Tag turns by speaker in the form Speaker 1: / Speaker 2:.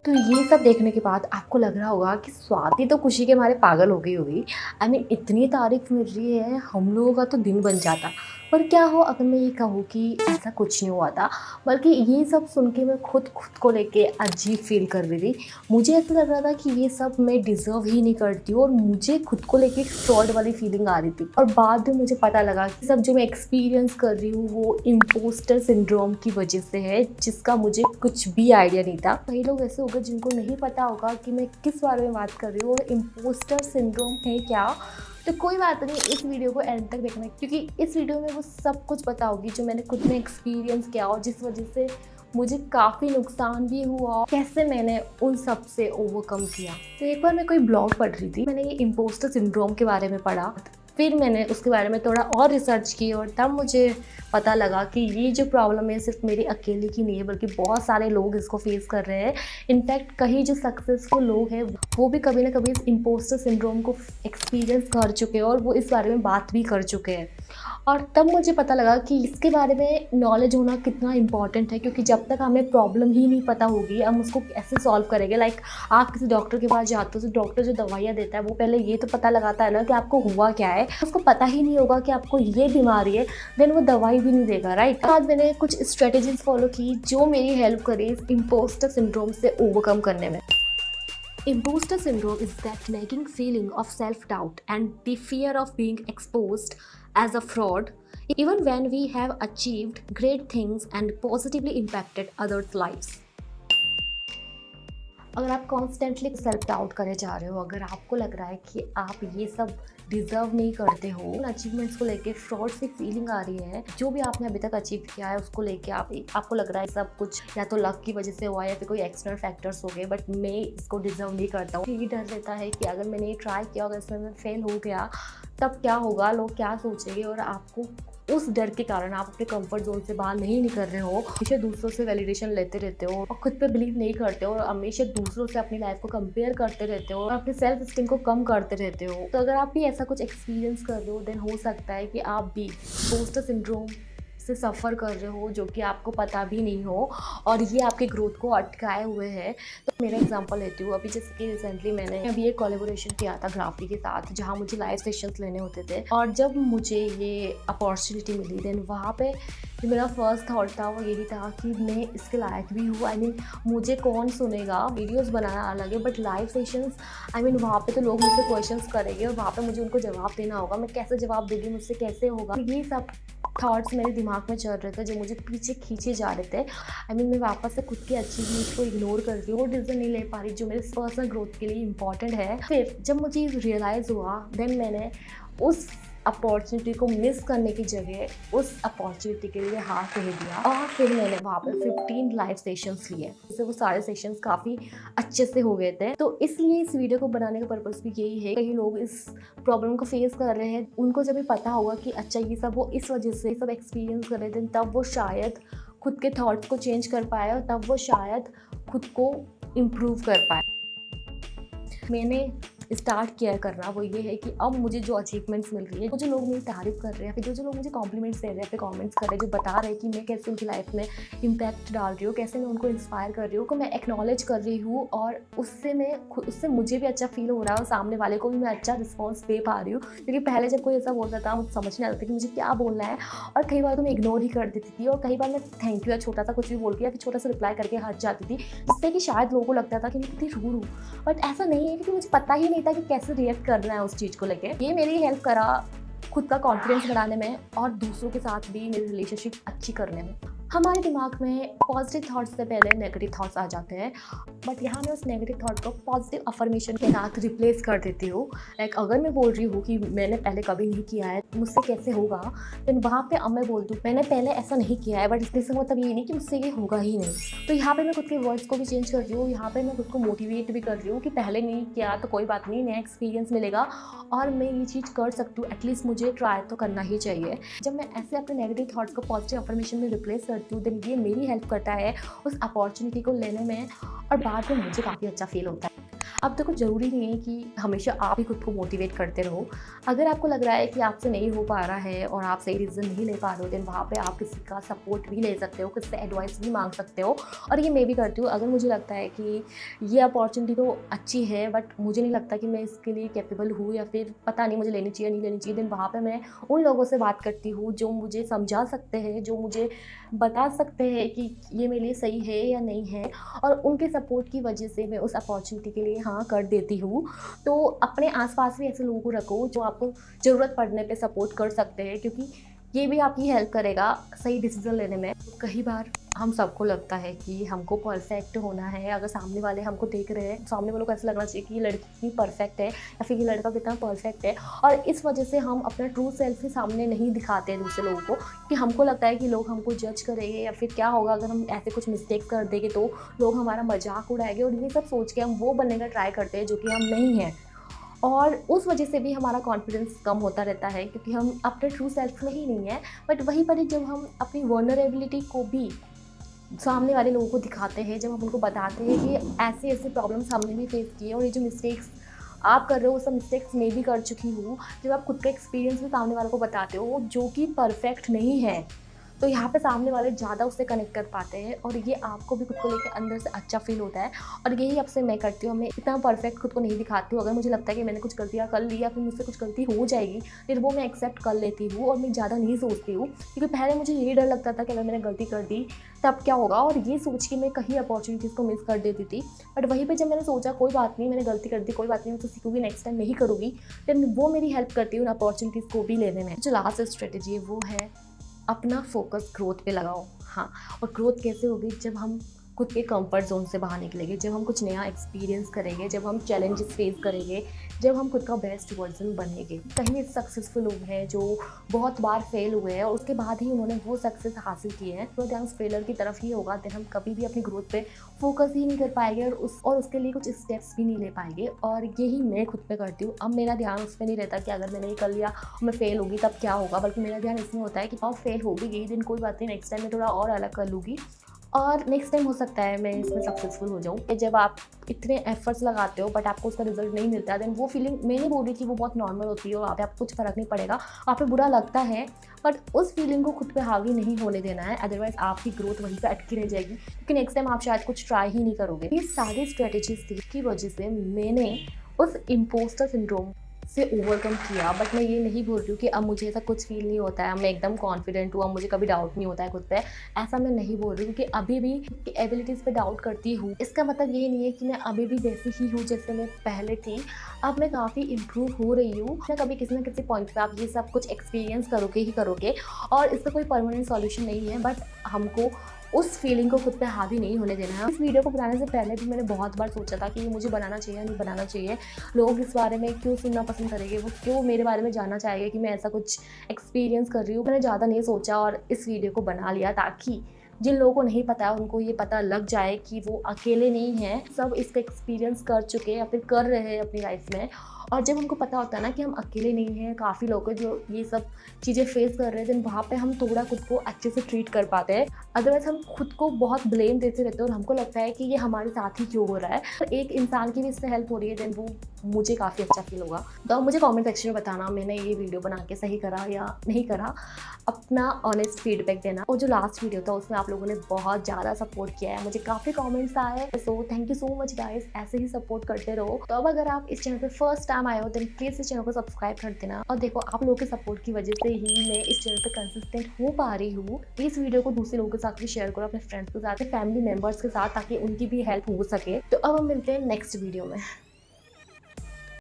Speaker 1: तो ये सब देखने के बाद आपको लग रहा होगा कि स्वाति तो खुशी के मारे पागल हो गई होगी। आई मीन इतनी तारीफ मिल रही है, हम लोगों का तो दिन बन जाता। पर क्या हो अगर मैं ये कहूँ कि ऐसा कुछ नहीं हुआ था, बल्कि ये सब सुन के मैं खुद को लेके अजीब फील कर रही थी। मुझे ऐसा लग रहा था कि ये सब मैं डिज़र्व ही नहीं करती हूँ और मुझे खुद को लेके फ्रॉड वाली फीलिंग आ रही थी। और बाद में मुझे पता लगा कि सब जो मैं एक्सपीरियंस कर रही हूँ वो इम्पोस्टर सिंड्रोम की वजह से है, जिसका मुझे कुछ भी आइडिया नहीं था। कई लोग ऐसे होंगे जिनको नहीं पता होगा कि मैं किस बारे में बात कर रही हूँ और इम्पोस्टर सिंड्रोम है क्या। तो कोई बात नहीं, इस वीडियो को एंड तक देखना, क्योंकि इस वीडियो में वो सब कुछ बताओगी जो मैंने खुद में एक्सपीरियंस किया और जिस वजह से मुझे काफ़ी नुकसान भी हुआ, कैसे मैंने उन सब से ओवरकम किया। तो एक बार मैं कोई ब्लॉग पढ़ रही थी, मैंने ये इम्पोस्टर सिंड्रोम के बारे में पढ़ा। फिर मैंने उसके बारे में थोड़ा और रिसर्च की और तब मुझे पता लगा कि ये जो प्रॉब्लम है सिर्फ मेरी अकेले की नहीं है, बल्कि बहुत सारे लोग इसको फेस कर रहे हैं। इनफैक्ट कई जो सक्सेसफुल लोग हैं वो भी कभी ना कभी इस इम्पोस्टर सिंड्रोम को एक्सपीरियंस कर चुके हैं और वो इस बारे में बात भी कर चुके हैं। और तब मुझे पता लगा कि इसके बारे में नॉलेज होना कितना इंपॉर्टेंट है, क्योंकि जब तक हमें प्रॉब्लम ही नहीं पता होगी हम उसको कैसे सॉल्व करेंगे। लाइक आप किसी डॉक्टर के पास जाते हो तो डॉक्टर जो दवाइयाँ देता है वो पहले ये तो पता लगाता है ना कि आपको हुआ क्या है। उसको पता ही नहीं होगा कि आपको ये बीमारी है, देन वो दवाई भी नहीं देगा, राइट। बाद मैंने कुछ स्ट्रेटेजीज फॉलो की जो मेरी हेल्प करी इस इम्पोस्टर सिंड्रोम से ओवरकम करने में। Imposter syndrome is that nagging feeling of self-doubt and the fear of being exposed as a fraud, even when we have achieved great things and positively impacted others' lives. अगर आप constantly self doubt करे जा रहे हो, अगर आपको लग रहा है कि आप ये सब डिज़र्व नहीं करते हो, अचीवमेंट्स को लेके फ्रॉड सी फीलिंग आ रही है, जो भी आपने अभी तक अचीव किया है उसको लेके आपको लग रहा है सब कुछ या तो लक की वजह से हुआ है या फिर कोई एक्सटर्नल फैक्टर्स हो गए, बट मैं इसको डिज़र्व नहीं करता हूँ। ये डर रहता है कि अगर मैंने ये ट्राई किया, अगर इसमें मैं फेल हो गया तब क्या होगा, लोग क्या सोचेंगे, और आपको उस डर के कारण आप अपने कंफर्ट जोन से बाहर नहीं निकल रहे हो, हमेशा दूसरों से वैलिडेशन लेते रहते हो और खुद पे बिलीव नहीं करते हो और हमेशा दूसरों से अपनी लाइफ को कंपेयर करते रहते हो और अपने सेल्फ स्टीम को कम करते रहते हो। तो अगर आप भी ऐसा कुछ एक्सपीरियंस कर रहे हो, देन हो सकता है कि आप भी इम्पोस्टर सिंड्रोम से सफ़र कर रहे हो, जो कि आपको पता भी नहीं हो और ये आपके ग्रोथ को अटकाए हुए है। तो मेरा एग्जांपल लेती हूँ। अभी जैसे कि रिसेंटली मैंने अभी एक कोलैबोरेशन किया था ग्राफी के साथ, जहाँ मुझे लाइव सेशंस लेने होते थे, और जब मुझे ये अपॉर्चुनिटी मिली देन वहाँ पे जो मेरा फर्स्ट थॉट था वो यही था कि मैं इसके लायक भी हूँ। आई मीन मुझे कौन सुनेगा, वीडियोस बनाना अलग है but live sessions, I mean वहाँ पे तो लोग मुझसे क्वेश्चंस करेंगे और वहाँ पे मुझे उनको जवाब देना होगा। मैं कैसे जवाब दूँगी, मुझसे कैसे होगा, ये सब थॉट्स मेरे दिमाग में चल रहे थे जो मुझे पीछे खींचे जा रहे थे। आई मीन मैं वापस से खुद की अचीवमेंट्स को इग्नोर कर रही हूँ, वो डिसीजन नहीं ले पा रही जो मेरे पर्सनल ग्रोथ के लिए इंपॉर्टेंट है। फिर जब मुझे रियलाइज़ हुआ, देन मैंने उस अपॉर्चुनिटी को मिस करने की जगह उस अपॉर्चुनिटी के लिए हाथ दे दिया और फिर मैंने वहाँ पर 15 लाइव सेशंस लिए, जिससे वो सारे सेशंस काफ़ी अच्छे से हो गए थे। तो इसलिए इस वीडियो को बनाने का पर्पस भी यही है। कई लोग इस प्रॉब्लम को फेस कर रहे हैं, उनको जब भी पता होगा कि अच्छा ये सब वो इस वजह से सब एक्सपीरियंस कर रहे थे, तब वो शायद खुद के थॉट्स को चेंज कर पाए और तब वो शायद खुद को इम्प्रूव कर पाए। मैंने स्टार्ट किया करना वो ये है कि अब मुझे जो अचीवमेंट्स मिल रही है, वो जो लोग मेरी तारीफ कर रहे हैं, फिर जो लोग मुझे कॉम्प्लीमेंट्स दे रहे हैं, फिर कमेंट्स कर रहे हैं, जो बता रहे हैं कि मैं कैसे उनकी लाइफ में इम्पैक्ट डाल रही हूँ, कैसे मैं उनको इंस्पायर कर रही हूँ, को मैं एक्नॉलेज कर रही हूँ और उससे मुझे भी अच्छा फील हो रहा है और सामने वाले को भी मैं अच्छा रिस्पॉन्स दे पा रही हूँ। क्योंकि पहले जब कोई ऐसा बोलता था मुझे समझ नहीं आता था कि मुझे क्या बोलना है और कई बार तो मैं इग्नोर ही कर देती थी और कई बार मैं थैंक यू या छोटा सा कुछ भी बोल के या फिर छोटा सा रिप्लाई करके हट जाती थी, जिससे कि शायद लोगों को लगता था कि मैं कितनी रूड हूँ। बट ऐसा नहीं है, क्योंकि मुझे पता ही नहीं था कि कैसे रिएक्ट करना है उस चीज़ को लेके। ये मेरी हेल्प करा खुद का कॉन्फिडेंस बढ़ाने में और दूसरों के साथ भी मेरी रिलेशनशिप अच्छी करने में। हमारे दिमाग में पॉजिटिव थॉट्स से पहले नेगेटिव थॉट्स आ जाते हैं, बट यहाँ मैं उस नेगेटिव थॉट को पॉजिटिव अफर्मेशन के साथ रिप्लेस कर देती हूँ। लाइक अगर मैं बोल रही हूँ कि मैंने पहले कभी नहीं किया है, मुझसे कैसे होगा, देन वहाँ पे अब मैं बोल दूँ मैंने पहले ऐसा नहीं किया है, बट इससे मतलब ये नहीं कि मुझसे ये होगा ही नहीं। तो यहाँ पे मैं खुद के वर्ड्स को भी चेंज कर रही हूँ, यहाँ पे मैं खुद को मोटिवेट भी कर रही हूँ कि पहले नहीं किया तो कोई बात नहीं, नया एक्सपीरियंस मिलेगा और मैं ये चीज़ कर सकती हूँ, एटलीस्ट मुझे ट्राई तो करना ही चाहिए। जब मैं ऐसे अपने नेगेटिव थॉट्स को पॉजिटिव अफर्मेशन में रिप्लेस करती हूँ, देन ये मेरी हेल्प करता है उस अपॉर्चुनिटी को लेने में और बाद में मुझे काफ़ी अच्छा फील होता है। अब देखो ज़रूरी नहीं है कि हमेशा आप ही खुद को मोटिवेट करते रहो। अगर आपको लग रहा है कि आपसे नहीं हो पा रहा है और आप सही डिसीजन नहीं ले पा रहे हो, देन वहाँ पे आप किसी का सपोर्ट भी ले सकते हो, किसी से एडवाइस भी मांग सकते हो। और ये मैं भी करती हूँ। अगर मुझे लगता है कि ये अपॉर्चुनिटी तो अच्छी है बट मुझे नहीं लगता कि मैं इसके लिए कैपेबल हूँ, या फिर पता नहीं मुझे लेनी चाहिए नहीं लेनी चाहिए, देन वहाँ पे मैं उन लोगों से बात करती हूँ जो मुझे समझा सकते हैं, जो मुझे बता सकते हैं कि ये मेरे लिए सही है या नहीं है। और उनके सपोर्ट की वजह से मैं उस अपॉर्चुनिटी के लिए हाँ कर देती हूँ। तो अपने आसपास भी ऐसे लोगों को रखो जो आपको ज़रूरत पड़ने पे सपोर्ट कर सकते हैं, क्योंकि ये भी आपकी हेल्प करेगा सही डिसीजन लेने में। कई बार हम सबको लगता है कि हमको परफेक्ट होना है। अगर सामने वाले हमको देख रहे हैं, सामने वालों को ऐसा लगना चाहिए कि ये लड़की कितनी परफेक्ट है या फिर ये लड़का कितना परफेक्ट है, और इस वजह से हम अपना ट्रू सेल्फ ही सामने नहीं दिखाते हैं दूसरे लोगों को, कि हमको लगता है कि लोग हमको जज करेंगे या फिर क्या होगा अगर हम ऐसे कुछ मिस्टेक्स कर देंगे तो लोग हमारा मजाक उड़ाएंगे। और ये सब सोच के हम वो बनने का ट्राई करते हैं जो कि हम नहीं हैं, और उस वजह से भी हमारा कॉन्फिडेंस कम होता रहता है, क्योंकि हम अपने ट्रू सेल्फ में ही नहीं है। बट वहीं पर ही जब हम अपनी वल्नरेबिलिटी को भी सामने वाले लोगों को दिखाते हैं, जब हम उनको बताते हैं कि ऐसे ऐसे प्रॉब्लम्स हमने भी फेस किए और ये जो मिस्टेक्स आप कर रहे हो वो सब मिस्टेक्स मैं भी कर चुकी हूँ, जब आप खुद का एक्सपीरियंस भी सामने वालों को बताते हो जो कि परफेक्ट नहीं है, तो यहाँ पे सामने वाले ज़्यादा उससे कनेक्ट कर पाते हैं और ये आपको भी खुद को लेकर अंदर से अच्छा फील होता है। और यही अब से मैं करती हूँ, मैं इतना परफेक्ट खुद को नहीं दिखाती हूँ। अगर मुझे लगता है कि मैंने कुछ गलतियाँ कर ली या फिर मुझसे कुछ गलती हो जाएगी, फिर वो मैं एक्सेप्ट कर लेती हूँ और मैं ज़्यादा नहीं सोचती हूँ, क्योंकि पहले मुझे यही डर लगता था कि अगर मैंने गलती कर दी तब क्या होगा, और ये सोच के मैं कहीं अपॉर्चुनिटीज़ को मिस कर देती थी। बट वहीं पर जब मैंने सोचा कोई बात नहीं, मैंने गलती कर दी, कोई बात नहीं, मैं तो सीखूंगी, नेक्स्ट टाइम नहीं करूँगी, देन वो मेरी हेल्प करती है उन अपॉर्चुनिटीज़ को भी लेने में। जो लास्ट स्ट्रेटेजी है वो है अपना फोकस ग्रोथ पे लगाओ। हाँ, और ग्रोथ कैसे होगी? जब हम खुद के कंफर्ट जोन से बाहर निकलेंगे, जब हम कुछ नया एक्सपीरियंस करेंगे, जब हम चैलेंजेस फेस करेंगे, जब हम खुद का बेस्ट वर्जन बनेंगे। कहीं सक्सेसफुल लोग हैं जो बहुत बार फेल हुए हैं और उसके बाद ही उन्होंने वो सक्सेस हासिल किए हैं, तो ध्यान फेलर की तरफ ही होगा, देन हम कभी भी अपनी ग्रोथ पे फोकस ही नहीं कर पाएंगे और उसके लिए कुछ स्टेप्स भी नहीं ले पाएंगे। और यही मैं खुद पे करती हूँ। अब मेरा ध्यान उस पर नहीं रहता कि अगर मैंने ये कर लिया मैं फेल होगी तब क्या होगा, बल्कि मेरा ध्यान इसमें होता है कि अब फेल होगी यही दिन, कोई बात नहीं, नेक्स्ट टाइम मैं थोड़ा और अलग कर लूँगी और नेक्स्ट टाइम हो सकता है मैं इसमें सक्सेसफुल हो जाऊँ। जब आप इतने एफर्ट्स लगाते हो बट आपको उसका रिजल्ट नहीं मिलता है, देन वो फीलिंग मैं नहीं बोल रही कि वो बहुत नॉर्मल होती है और आप कुछ फ़र्क नहीं पड़ेगा, आप पे बुरा लगता है, बट उस फीलिंग को खुद पे हावी नहीं होने देना है, अदरवाइज आपकी ग्रोथ वहीं पे अटकी रह जाएगी, क्योंकि नेक्स्ट टाइम आप शायद कुछ ट्राई ही नहीं करोगे। ये सारी स्ट्रेटेजीज की वजह से मैंने उस इम्पोस्टर सिंड्रोम से ओवरकम किया। बट मैं ये नहीं बोल रही हूँ कि अब मुझे ऐसा कुछ फील नहीं होता है, मैं एकदम कॉन्फिडेंट हूँ, अब मुझे कभी डाउट नहीं होता है खुद पे, ऐसा मैं नहीं बोल रही हूँ। क्योंकि अभी भी एबिलिटीज़ पे डाउट करती हूँ, इसका मतलब ये नहीं है कि मैं अभी भी वैसी ही हूँ जैसे मैं पहले थी। अब मैं काफ़ी इम्प्रूव हो रही हूँ। मैं कभी किसी न किसी पॉइंट पे आप ये सब कुछ एक्सपीरियंस करोगे ही करोगे, और इसका कोई परमानेंट सॉल्यूशन नहीं है, बट हमको उस फीलिंग को खुद पे हावी नहीं होने देना है। इस वीडियो को बनाने से पहले भी मैंने बहुत बार सोचा था कि ये मुझे बनाना चाहिए या नहीं बनाना चाहिए, लोग इस बारे में क्यों सुनना पसंद करेंगे, वो क्यों मेरे बारे में जानना चाहेंगे कि मैं ऐसा कुछ एक्सपीरियंस कर रही हूँ। मैंने ज़्यादा नहीं सोचा और इस वीडियो को बना लिया ताकि जिन लोगों को नहीं पता है उनको ये पता लग जाए कि वो अकेले नहीं हैं, सब इसका एक्सपीरियंस कर चुके हैं या फिर कर रहे हैं अपनी लाइफ में। और जब हमको पता होता है ना कि हम अकेले नहीं हैं, काफ़ी लोग हैं जो ये सब चीज़ें फेस कर रहे हैं, देन वहाँ पे हम थोड़ा खुद को अच्छे से ट्रीट कर पाते हैं। अदरवाइज हम खुद को बहुत ब्लेम देते रहते हैं और हमको लगता है कि ये हमारे साथ ही क्यों हो रहा है। तो एक इंसान की भी इससे हेल्प हो रही है, देन वो मुझे काफ़ी अच्छा फील होगा। तो मुझे कमेंट सेक्शन में बताना मैंने ये वीडियो बना के सही करा या नहीं करा, अपना ऑनेस्ट फीडबैक देना। और जो लास्ट वीडियो था उसमें आप लोगों ने बहुत ज़्यादा सपोर्ट किया है, मुझे काफ़ी कमेंट्स आए, so thank you so much guys, ऐसे ही सपोर्ट करते रहो। तो अब अगर आप इस चैनल पे फर्स्ट टाइम आए हो देन प्लीज़ इस चैनल को सब्सक्राइब कर देना। और देखो, आप लोगों के सपोर्ट की वजह से ही मैं इस चैनल पे कंसिस्टेंट हो पा रही हूँ। इस वीडियो को दूसरे लोगों के साथ भी शेयर करो, अपने फ्रेंड्स के साथ, फैमिली मेम्बर्स के साथ, ताकि उनकी भी हेल्प हो सके। तो अब हम मिलते हैं नेक्स्ट वीडियो में।